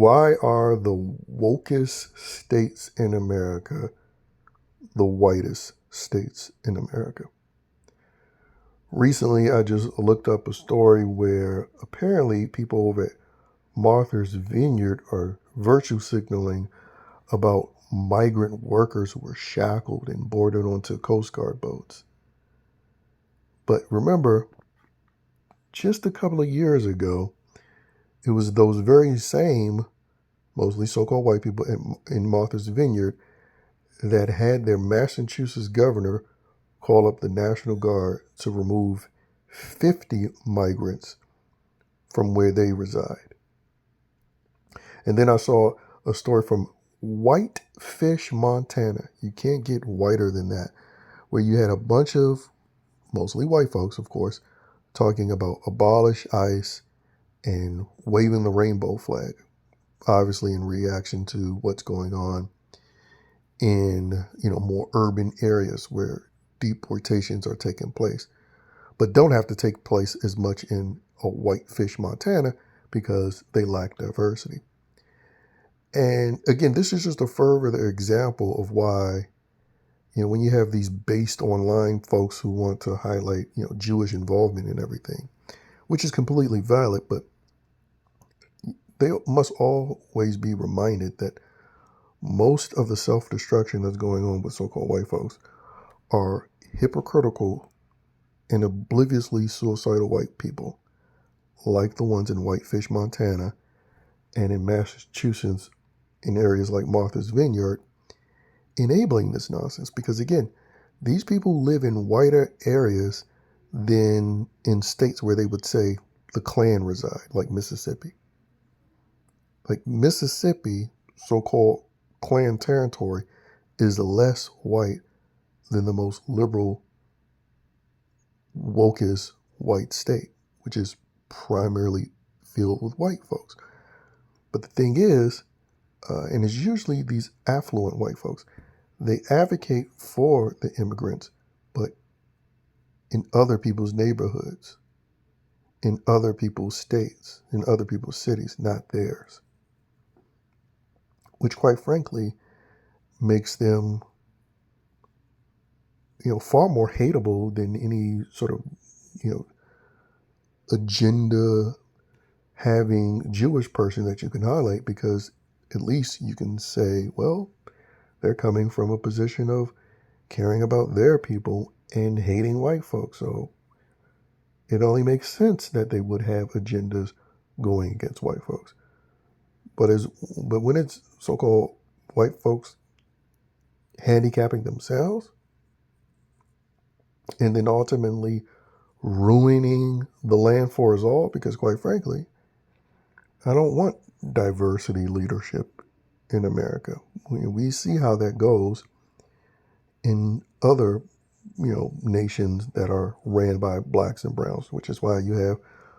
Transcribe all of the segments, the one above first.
Why are the wokest states in America the whitest states in America? Recently, I just looked up a story where apparently people over at Martha's Vineyard are virtue signaling about migrant workers who were shackled and boarded onto Coast Guard boats. But remember, just a couple of years ago, it was those very same, mostly so-called white people in Martha's Vineyard that had their Massachusetts governor call up the National Guard to remove 50 migrants from where they reside. And then I saw a story from Whitest, Montana. You can't get whiter than that, where you had a bunch of, mostly white folks, of course, talking about abolish ICE and waving the rainbow flag, obviously in reaction to what's going on in, more urban areas where deportations are taking place, but don't have to take place as much in a Whitest, Montana, because they lack diversity. And again, this is just a further example of why, when you have these based online folks who want to highlight, Jewish involvement in everything, which is completely valid, but they must always be reminded that most of the self-destruction that's going on with so-called white folks are hypocritical and obliviously suicidal white people, like the ones in Whitest, Montana, and in Massachusetts, in areas like Martha's Vineyard, enabling this nonsense. Because again, these people live in whiter areas than in states where they would say the Klan reside, like Mississippi. Like Mississippi, so-called Klan territory, is less white than the most liberal, wokest white state, which is primarily filled with white folks. But the thing is, and it's usually these affluent white folks, they advocate for the immigrants, but in other people's neighborhoods, in other people's states, in other people's cities, not theirs. Which, quite frankly, makes them, far more hateable than any sort of, agenda having Jewish person that you can highlight, because at least you can say, well, they're coming from a position of caring about their people and hating white folks. So it only makes sense that they would have agendas going against white folks. But when it's so-called white folks handicapping themselves and then ultimately ruining the land for us all, because quite frankly, I don't want diversity leadership in America. We see how that goes in other, nations that are ran by blacks and browns, which is why you have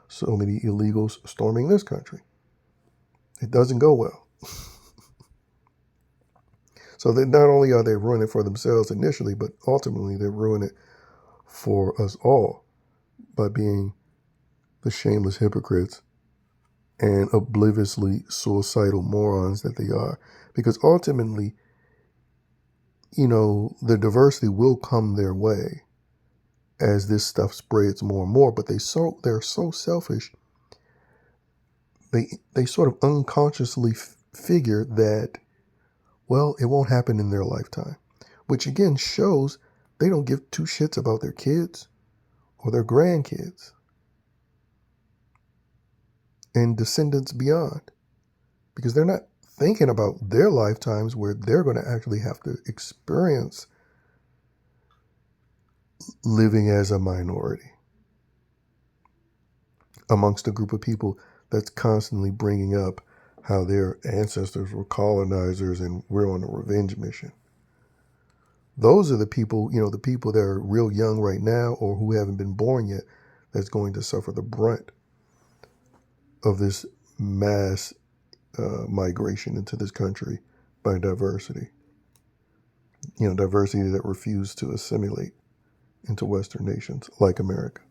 so many illegals storming this country. It doesn't go well. So that not only are they ruining it for themselves initially, but ultimately they ruin it for us all by being the shameless hypocrites and obliviously suicidal morons that they are. Because ultimately, the diversity will come their way as this stuff spreads more and more, but they're so selfish. They sort of unconsciously figure that, well, it won't happen in their lifetime, which again shows they don't give two shits about their kids or their grandkids and descendants beyond, because they're not thinking about their lifetimes where they're going to actually have to experience living as a minority amongst a group of people that's constantly bringing up how their ancestors were colonizers and we're on a revenge mission. Those are the people, the people that are real young right now or who haven't been born yet, that's going to suffer the brunt of this mass migration into this country by diversity. Diversity that refused to assimilate into Western nations like America.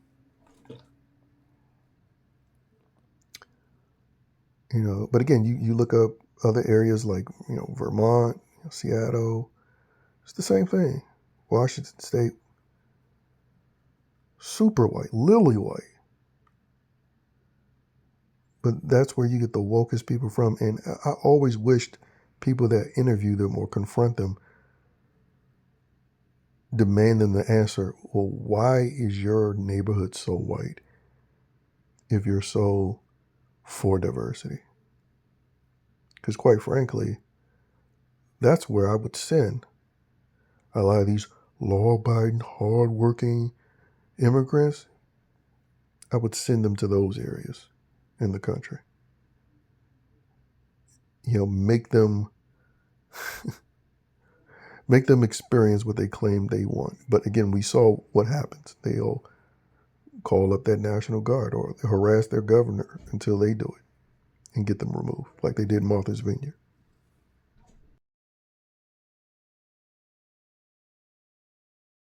But again, you look up other areas like, Vermont, Seattle, it's the same thing. Washington State, super white, lily white. But that's where you get the wokest people from. And I always wished people that interview them or confront them demand them to answer, well, why is your neighborhood so white if you're so for diversity? Because quite frankly, that's where I would send a lot of these law-abiding, hard-working immigrants. I would send them to those areas in the country. Make them experience what they claim they want. But again, we saw what happens. They'll call up that National Guard or harass their governor until they do it and get them removed, like they did in Martha's Vineyard.